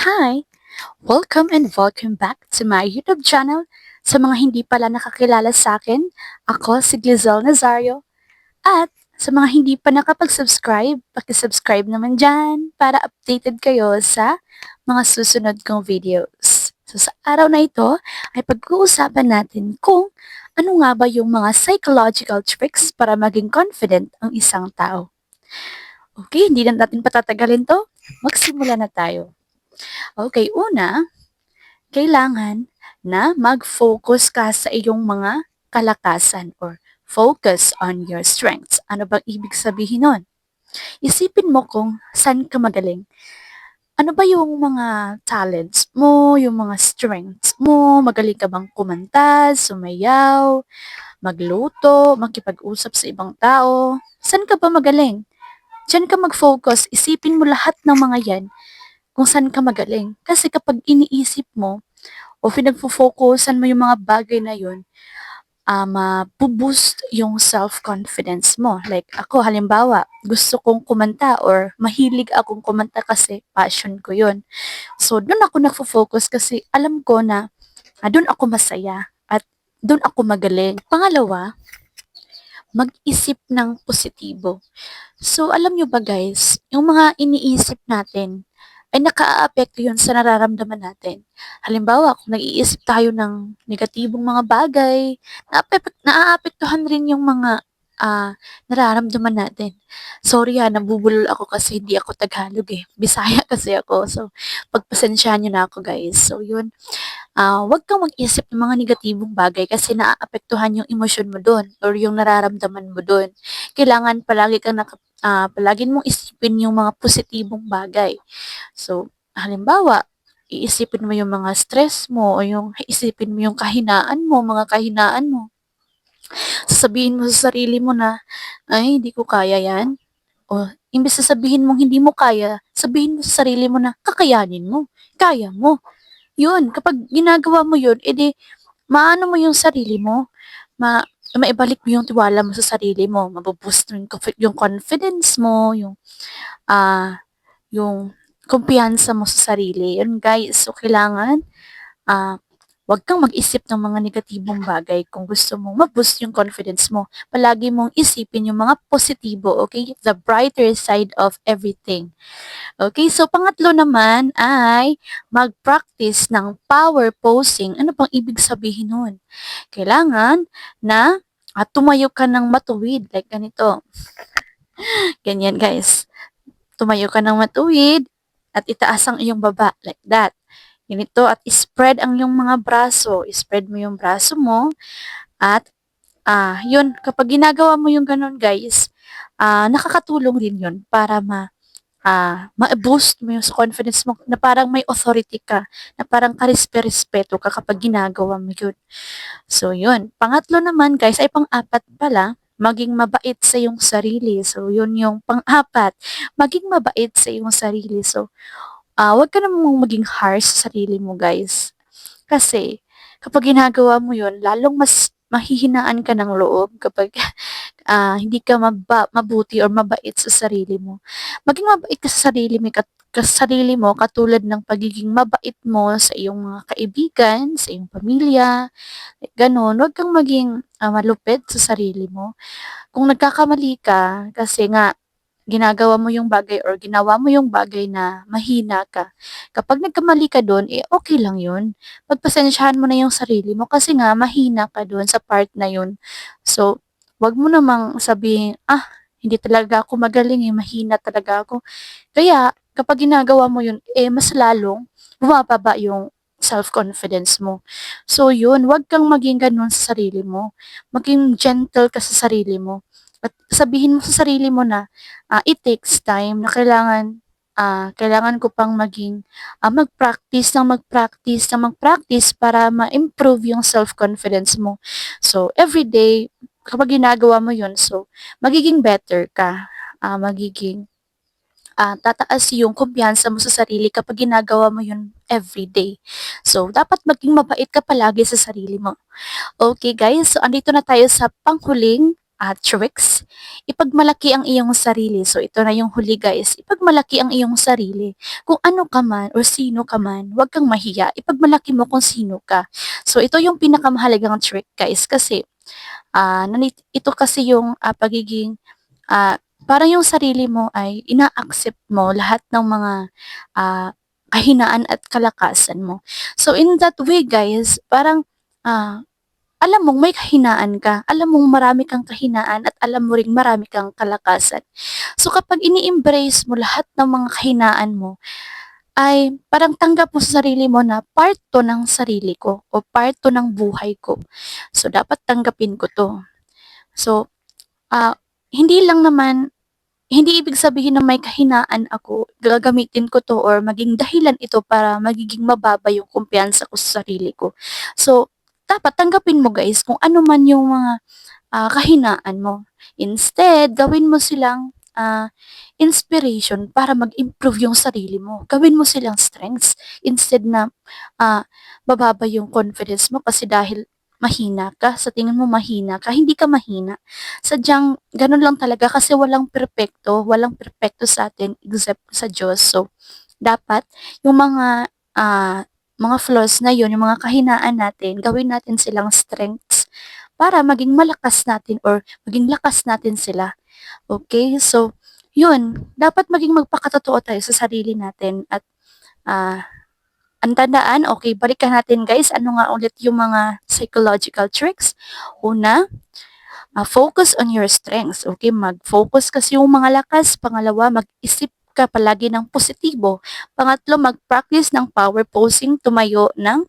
Hi! Welcome back to my YouTube channel. Sa mga hindi pala nakakilala sa akin, ako si Glizelle Nazario. At sa mga hindi pa nakapag-subscribe, pakisubscribe naman dyan para updated kayo sa mga susunod kong videos. So sa araw na ito ay pag-uusapan natin kung ano nga ba yung mga psychological tricks para maging confident ang isang tao. Okay, hindi na natin patatagalin to. Magsimula na tayo. Okay, una, kailangan na mag-focus ka sa iyong mga kalakasan or focus on your strengths. Ano bang ibig sabihin nun? Isipin mo kung saan ka magaling. Ano ba yung mga talents mo, yung mga strengths mo? Magaling ka bang kumanta, sumayaw, magluto, makipag-usap sa ibang tao? Saan ka ba magaling? Diyan ka mag-focus, isipin mo lahat ng mga yan kung saan ka magaling. Kasi kapag iniisip mo, o pinagfo-focusan mo yung mga bagay na yun, mabu-boost yung self-confidence mo. Like ako, halimbawa, gusto kong kumanta or mahilig akong kumanta kasi passion ko yun. So, doon ako nagfo-focus kasi alam ko na doon ako masaya at doon ako magaling. Pangalawa, mag-isip ng positibo. So, alam nyo ba guys, yung mga iniisip natin, ay nakaaapekto yun sa nararamdaman natin. Halimbawa, kung nag-iisip tayo ng negatibong mga bagay, naaapektuhan rin yung mga nararamdaman natin. Sorry nabubulol ako kasi hindi ako Tagalog eh. Bisaya kasi ako. So, pagpasensyahan nyo na ako guys. So, yun. Huwag kang mag-isip ng mga negatibong bagay kasi naaapektuhan yung emosyon mo doon or yung nararamdaman mo doon. Kailangan palagin mong isipin yung mga positibong bagay. So, halimbawa, iisipin mo yung mga stress mo o yung isipin mo yung kahinaan mo, mga kahinaan mo. Sasabihin mo sa sarili mo na, ay, hindi ko kaya yan. O, imbes na sabihin mong hindi mo kaya, sabihin mo sa sarili mo na kakayanin mo, kaya mo. Yun, kapag ginagawa mo yun, edi, maano mo yung sarili mo, maibalik mo yung tiwala mo sa sarili mo, mabuboost yung confidence mo, yung kumpiyansa mo sa sarili. Yun guys, so kailangan, ah, wag kang mag-isip ng mga negatibong bagay kung gusto mong ma-boost yung confidence mo. Palagi mong isipin yung mga positibo, okay? The brighter side of everything. Okay, so pangatlo naman ay mag-practice ng power posing. Ano pang ibig sabihin nun? Kailangan na tumayo ka ng matuwid, like ganito. Ganyan guys. Tumayo ka ng matuwid at itaas ang iyong baba, like that. Ganito at spread ang iyong mga braso. Spread mo yung braso mo at yun, kapag ginagawa mo yung ganun guys, nakakatulong din yun para ma-boost mo yung confidence mo na parang may authority ka, na parang karespe-respeto ka kapag ginagawa mo yun. So, yun. Pangatlo naman, guys, ay pang-apat pala, maging mabait sa iyong sarili. So, yun yung pang-apat. Maging mabait sa iyong sarili. So, wag ka namang maging harsh sa sarili mo, guys. Kasi, kapag ginagawa mo yun, lalong mas mahihinaan ka ng loob kapag hindi ka mabuti or mabait sa sarili mo. Maging mabait ka sa sarili mo katulad ng pagiging mabait mo sa iyong mga kaibigan, sa iyong pamilya, like ganun. Huwag kang maging malupit sa sarili mo. Kung nagkakamali ka, kasi nga, ginagawa mo yung bagay or ginawa mo yung bagay na mahina ka. Kapag nagkamali ka doon, okay lang yun. Pagpasensyahan mo na yung sarili mo kasi nga mahina ka doon sa part na yun. So, wag mo namang sabihin, hindi talaga ako magaling mahina talaga ako. Kaya, kapag ginagawa mo yun, mas lalong bumababa yung self-confidence mo. So, yun, wag kang maging ganun sa sarili mo. Maging gentle ka sa sarili mo. At sabihin mo sa sarili mo na, it takes time na kailangan ko pang maging mag-practice para ma-improve yung self-confidence mo. So, every day, kapag ginagawa mo yun, so, magiging better ka. Tataas yung kumpiyansa mo sa sarili kapag ginagawa mo yun every day. So, dapat maging mabait ka palagi sa sarili mo. Okay guys, so andito na tayo sa panghuling tricks, ipagmalaki ang iyong sarili. So ito na yung huli guys, ipagmalaki ang iyong sarili. Kung ano ka man or sino ka man, huwag kang mahiya, ipagmalaki mo kung sino ka. So ito yung pinakamahalagang trick guys kasi ito kasi yung pagiging parang yung sarili mo ay ina-accept mo lahat ng mga ah, kahinaan at kalakasan mo. So in that way guys, parang ah, alam mong may kahinaan ka, alam mong marami kang kahinaan at alam mo ring marami kang kalakasan. So kapag ini-embrace mo lahat ng mga kahinaan mo, ay parang tanggap mo sa sarili mo na part to ng sarili ko o part to ng buhay ko. So dapat tanggapin ko to. So hindi lang naman hindi ibig sabihin na may kahinaan ako, gagamitin ko 'to or maging dahilan ito para magiging mababa yung kumpiyansa ko sa sarili ko. So, dapat tanggapin mo guys kung ano man yung mga kahinaan mo. Instead, gawin mo silang inspiration para mag-improve yung sarili mo. Gawin mo silang strengths instead na bababa yung confidence mo kasi dahil mahina ka, sa tingin mo mahina ka, hindi ka mahina. Sadyang ganun lang talaga kasi walang perpekto sa atin except sa Diyos. So, dapat yung mga flaws na yun, yung mga kahinaan natin, gawin natin silang strengths para maging malakas natin or maging lakas natin sila. Okay? So, yun, dapat maging magpakatotoo tayo sa sarili natin at ah, ang tandaan, okay, balikan natin guys, ano nga ulit yung mga psychological tricks. Una, focus on your strengths. Okay, mag-focus kasi yung mga lakas. Pangalawa, mag-isip ka palagi ng positibo. Pangatlo, mag-practice ng power posing, tumayo ng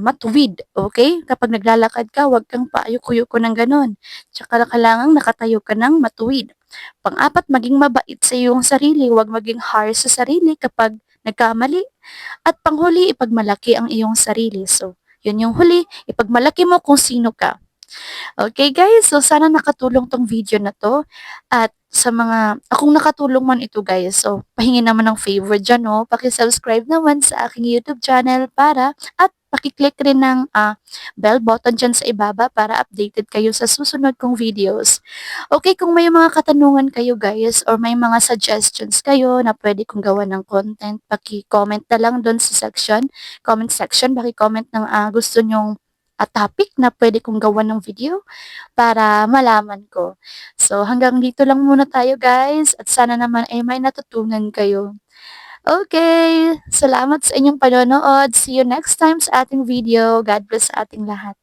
matuwid, okay? Kapag naglalakad ka, huwag kang paayok-uyoko ng gano'n. Tsaka kailangang nakatayo ka ng matuwid. Pang-apat, maging mabait sa iyong sarili, huwag maging harsh sa sarili kapag nagkamali. At panghuli, ipagmalaki ang iyong sarili. So, yun yung huli, ipagmalaki mo kung sino ka. Okay guys, so sana nakatulong tong video na 'to at sa mga kung nakatulong man ito guys, so pahingi naman ng favor diyan 'no, paki-subscribe naman sa aking YouTube channel para at paki-click rin ng bell button diyan sa ibaba para updated kayo sa susunod kong videos. Okay, kung may mga katanungan kayo guys or may mga suggestions kayo na pwede kong gawan ng content, paki-comment na lang do'n sa comment section, paki-comment ng gusto nyong topic na pwede kong gawan ng video para malaman ko. So, hanggang dito lang muna tayo guys at sana naman ay may natutunan kayo. Okay, salamat sa inyong panonood. See you next time sa ating video. God bless sa ating lahat.